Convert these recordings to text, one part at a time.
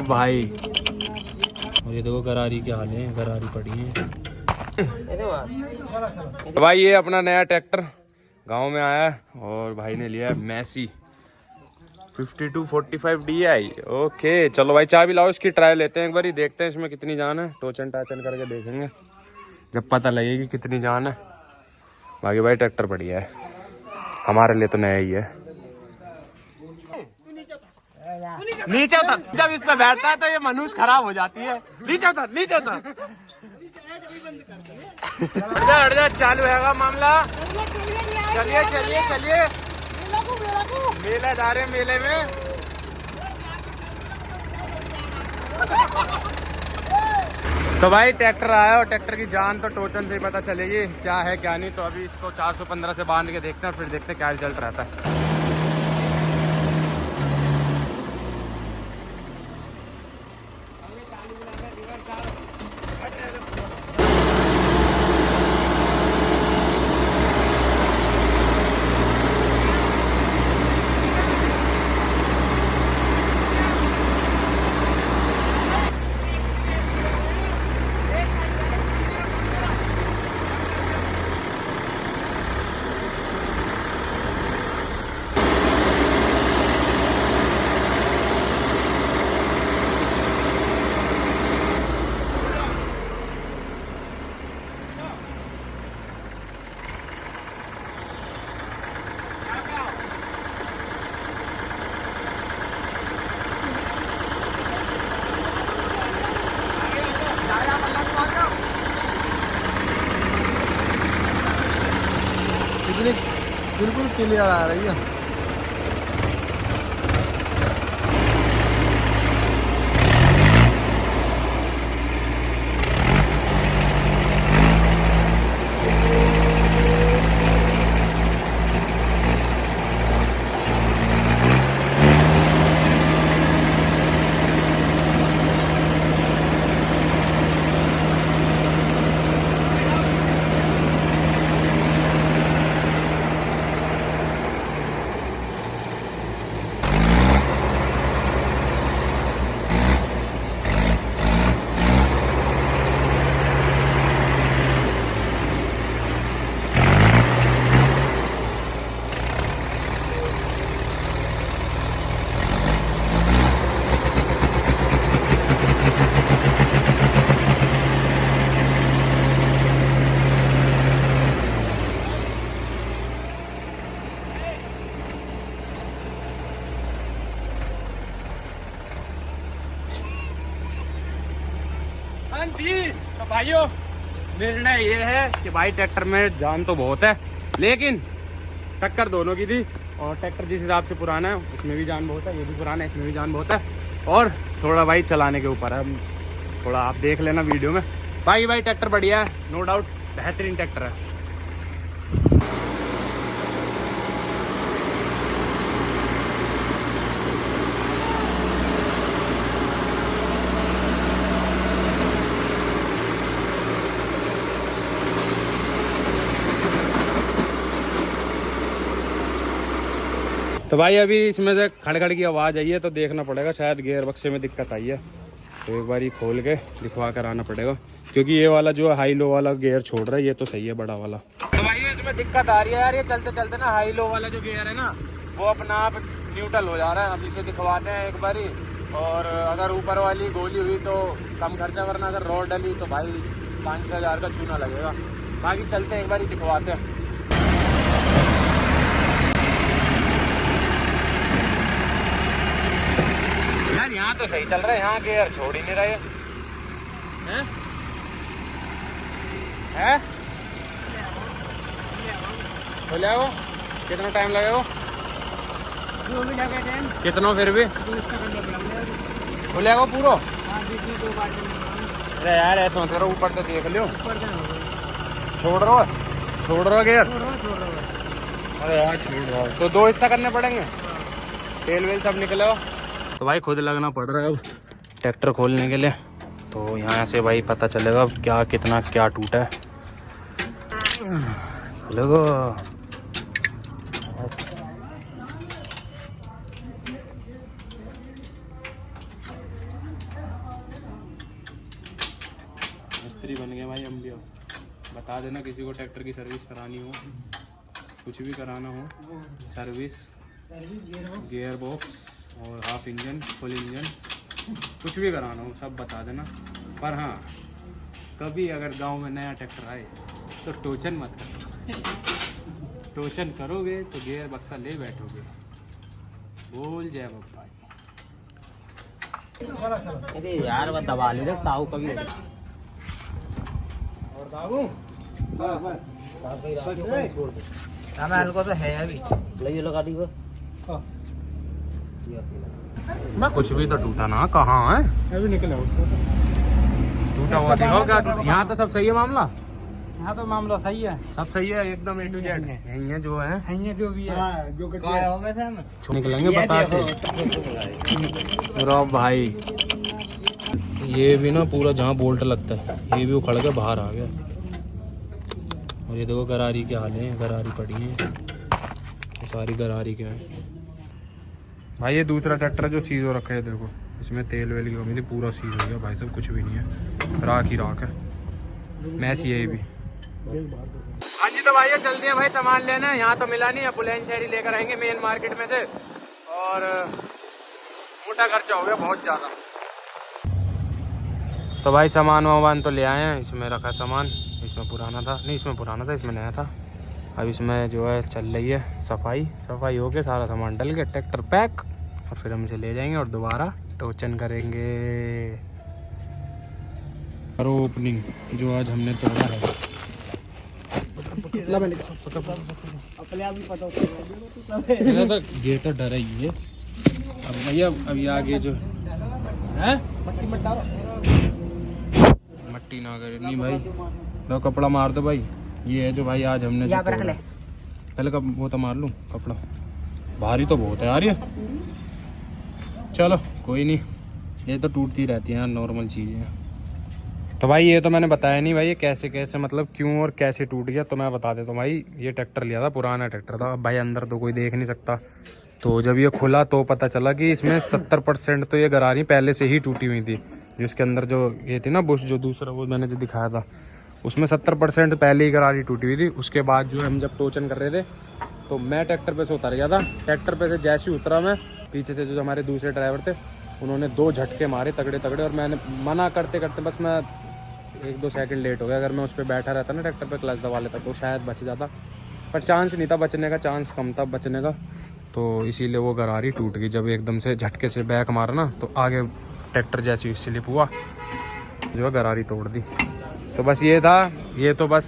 भाई। और ये देखो गरारी के हाल है, गरारी पड़ी है भाई। ये अपना नया ट्रैक्टर गांव में आया है और भाई ने लिया है मैसी 5245 DI। ओके चलो भाई चाबी लाओ, इसकी ट्रायल लेते हैं एक बार, देखते हैं इसमें कितनी जान है। टोचन टाचन करके देखेंगे, जब पता लगेगी कितनी जान है। बाकी भाई ट्रैक्टर बढ़िया है, हमारे लिए तो नया ही है। नीचे उतर, जब इस पे बैठता है तो ये मनुष्य खराब हो जाती है। नीचे उतर, नीचे उतर। हट जा, चालू है मामला। चलिए चलिए चलिए, मेला जा रहे हैं, मेले में। तो भाई ट्रैक्टर आया और ट्रैक्टर की जान तो टोचन से ही पता चलेगी क्या है क्या नहीं। तो अभी इसको 415 से बांध के देखते हैं, फिर देखते हैं क्या रिजल्ट रहता है। बिल्कुल क्लियर आ रही है। तो भाइयों निर्णय ये है कि भाई ट्रैक्टर में जान तो बहुत है, लेकिन टक्कर दोनों की थी। और ट्रैक्टर जिस हिसाब से पुराना है उसमें भी जान बहुत है, ये भी पुराना है इसमें भी जान बहुत है। और थोड़ा भाई चलाने के ऊपर है, थोड़ा आप देख लेना वीडियो में। भाई ट्रैक्टर बढ़िया है, नो डाउट बेहतरीन ट्रैक्टर है। तो भाई अभी इसमें से खड़खड़ की आवाज़ आई है, तो देखना पड़ेगा, शायद गियर बक्से में दिक्कत आई है। तो एक बार ही खोल के दिखवा कर आना पड़ेगा, क्योंकि ये वाला जो हाई लो वाला गियर छोड़ रहा है, ये तो सही है बड़ा वाला। तो भाई इसमें दिक्कत आ रही है यार, ये चलते चलते ना हाई लो वाला जो गियर है ना वो अपना आप न्यूट्रल हो जा रहा है। अभी से दिखवाते हैं एक बार ही। और अगर ऊपर वाली गोली हुई तो कम खर्चा, वरना अगर रोड डली तो भाई 5-6 हज़ार का चूना लगेगा। बाकी चलते हैं एक बार ही दिखवाते हैं। यार यहाँ तो सही चल रहा है, यहाँ गियर छोड़ ही नहीं रहे हैं। बोले वो कितना टाइम लगेगा? कितना फिर भी बोले वो पूरा? अरे यार ऐसा मत करो, ऊपर तो देख लो। छोड़ रहा गियर। अरे यार छोड़ रहा तो 2 हिस्सा करने पड़ेंगे, तेल वेल सब निकलेगा। तो भाई खुद लगना पड़ रहा है अब ट्रैक्टर खोलने के लिए। तो यहाँ से भाई पता चलेगा क्या कितना क्या टूटा है। खोलेगा मिस्त्री बन गए भाई हम भी। बता देना किसी को ट्रैक्टर की सर्विस करानी हो, कुछ भी कराना हो, सर्विस गियर बॉक्स और हाफ इंजन फुल इंजन कुछ भी कराना हो सब बता देना। पर हाँ, कभी अगर गांव में नया ट्रैक्टर आए तो टोचन मत करो। टोचन करोगे तो गियर बक्सा ले बैठोगे। बोल जय बाबा। अरे यार वो दबा ले ताऊ कभी और बाबू हल्को तो है अभी ले लगा दी वो। मैं कुछ भी तो टूटा ना, कहाँ है अभी निकला उसको टूटा हुआ देखो क्या। यहाँ तो सब सही है मामला, यहाँ तो मामला सही है, सब सही है एकदम A to Z। यही है जो है जो भी है जो निकलेंगे बता से। भाई ये भी ना पूरा जहाँ बोल्ट लगता है ये भी उखड़ के बाहर आ गया। और ये देखो गरारी के हाल है, गरारी पड़ी है, ये सारी गरारी के हैं भाई। ये दूसरा ट्रैक्टर जो सीज हो रखा है देखो, इसमें तेल वेल की कमी थी, पूरा सीज हो गया भाई साहब, कुछ भी नहीं है, राख ही राख है। मैस ये भी। हाँ जी तो भाई चलते हैं भाई सामान लेने। यहाँ तो मिला नहीं, अब बुलंद शहरी लेकर आएंगे मेन मार्केट में से। और मोटा खर्चा हो गया बहुत ज़्यादा। तो भाई सामान वामान तो ले आए हैं। इसमें रखा सामान, इसमें पुराना था, नहीं इसमें पुराना था, इसमें नया था। अब इसमें जो है चल रही है सफाई हो के सारा सामान डल के ट्रैक्टर पैक। और फिर हम इसे ले जाएंगे और दोबारा टोचन करेंगे। और ओपनिंग जो आज हमने तोड़ा है तो ये तो डर ही है। अब भैया अभी आगे जो है मट्टी ना करे नहीं भाई, तो कपड़ा मार दो भाई। ये है जो भाई आज हमने जो पहले कब वो तो मार लूँ कपड़ा, भारी तो बहुत है यार ये। चलो कोई नहीं, ये तो टूटती रहती हैं नॉर्मल चीज़ें। तो भाई ये तो मैंने बताया नहीं भाई ये कैसे कैसे मतलब क्यों और कैसे टूट गया, तो मैं बता देता हूँ भाई। ये ट्रैक्टर लिया था, पुराना ट्रैक्टर था भाई, अंदर तो कोई देख नहीं सकता। तो जब ये खुला तो पता चला कि इसमें 70% तो ये गरारी पहले से ही टूटी हुई थी। जिसके अंदर जो ये थी ना बुश, जो दूसरा वो मैंने जो दिखाया था, उसमें 70% पहले ही गरारी टूटी हुई थी। उसके बाद जो हम जब टोचन कर रहे थे तो मैं ट्रैक्टर पे से उतर गया था। ट्रैक्टर पे से जैसे ही उतरा मैं, पीछे से जो हमारे दूसरे ड्राइवर थे उन्होंने 2 झटके मारे तगड़े तगड़े। और मैंने मना करते करते बस मैं 1-2 सेकंड लेट हो गया। अगर मैं उस पर बैठा रहता ना ट्रैक्टर पे क्लच दबा लेता तो शायद बच जाता, पर चांस नहीं था बचने का, चांस कम था बचने का। तो इसीलिए वो गरारी टूट गई। जब एकदम से झटके से बैक मारा ना तो आगे ट्रैक्टर जैसी स्लिप हुआ, जो है गरारी तोड़ दी। तो बस ये था, ये तो बस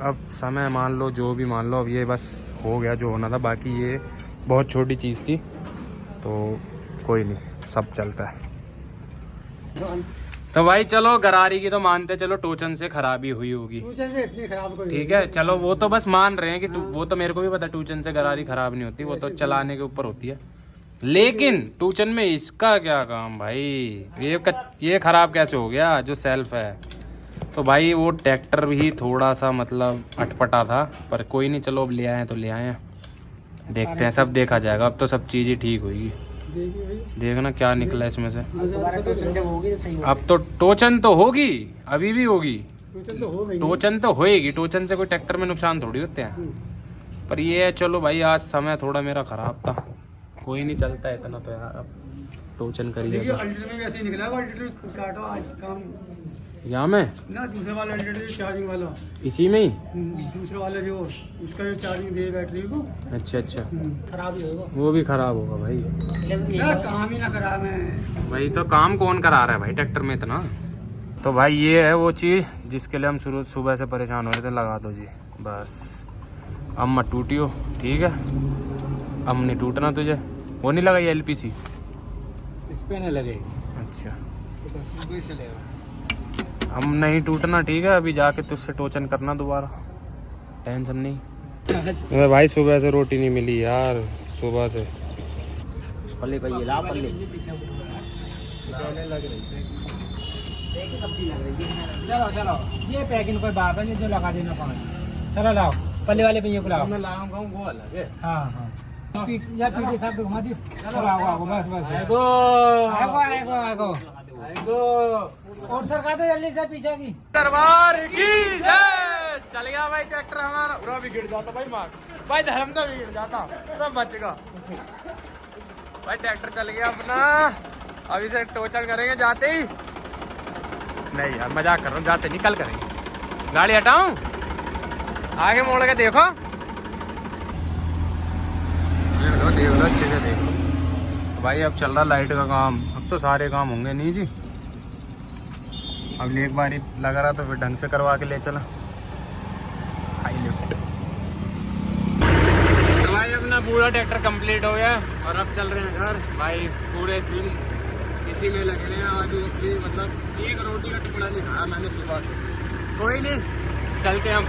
अब समय मान लो जो भी मान लो, अब ये बस हो गया जो होना था। बाकी ये बहुत छोटी चीज़ थी तो कोई नहीं, सब चलता है। तो भाई चलो गरारी की तो मानते चलो टोचन से खराबी हुई होगी, ठीक है चलो वो तो बस मान रहे हैं कि वो तो मेरे को भी पता टूचन से गरारी खराब नहीं होती, वो तो चलाने के ऊपर होती है। लेकिन टूचन में इसका क्या काम भाई, ये खराब कैसे हो गया जो सेल्फ है। तो भाई वो ट्रैक्टर भी थोड़ा सा मतलब अटपटा था, पर कोई नहीं चलो अब ले आए तो ले आए, देखते हैं सब देखा जाएगा। अब तो सब चीज़ें ठीक होगी, देखना क्या निकला इसमें से। अब तो टोचन तो होगी, अभी भी होगी टोचन तो होएगी। टोचन से कोई ट्रैक्टर में नुकसान थोड़ी होते हैं। पर ये है चलो भाई आज समय थोड़ा मेरा खराब था, कोई नहीं चलता है इतना तो यार। अब टोचन करिए यहाँ में ना, दूसरा वाला चार्जिंग वाला इसी में ही, दूसरा वाला जो उसका जो चार्जिंग दे बैटरी को। अच्छा खराब ही होगा, वो भी खराब होगा भाई। ना काम ही ना खराब है भाई, तो काम कौन करा रहा है भाई ट्रैक्टर में इतना। तो भाई ये है वो चीज़ जिसके लिए हम शुरू सुबह से परेशान हो रहे थे। लगा दो जी बस, अब मत टूटियो ठीक है, अब नहीं टूटना तुझे। वो नहीं लगाई LPC इस पे नहीं लगेगी। अच्छा तो बस वही चलेगा, हम नहीं टूटना ठीक है। अभी जाके तुझसे टोचन करना दोबारा, टेंशन नहीं। भाई सुबह से रोटी नहीं मिली यार, सुबह से पल्ले भाई ला पल्ले चलो चलो, ये पैकिंग कोई बात है जो लगा देना पानी। चलो लाओ पल्ले वाले भैया को लाओ, मैं लगाऊंगा वो अलग है। हाँ हाँ पीटी साहब को घुमा दी। चलो आओ आओ बस बस, आगो आगो आगो आगो आगो और सरका दो जल्दी से पीछे की। दरबार की जय। चल गया भाई ट्रैक्टर हमारा। पूरा भी गिर जाता भाई मार भाई, धर्म तो भी गिर जाता, पूरा बच गया भाई। ट्रैक्टर चल गया अपना। अभी से टोचन करेंगे जाते ही। नहीं यार मजाक कर रहा हूँ, जाते नहीं कल करेंगे। गाड़ी हटाऊं, आगे मोड़ के देखो, देख लो अच्छे से देख लो भाई। अब चल रहा लाइट का काम, अब तो सारे काम होंगे नहीं जी। अब एक बार ही लगा रहा तो फिर ढंग से करवा के ले चला। हाई लिफ्ट तो भाई अपना पूरा ट्रैक्टर कंप्लीट हो गया और अब चल रहे हैं घर भाई। पूरे दिन इसी में लगे हैं। आज मतलब एक रोटी का टुकड़ा नहीं खाया मैंने सुबह से। कोई नहीं, चलते हम।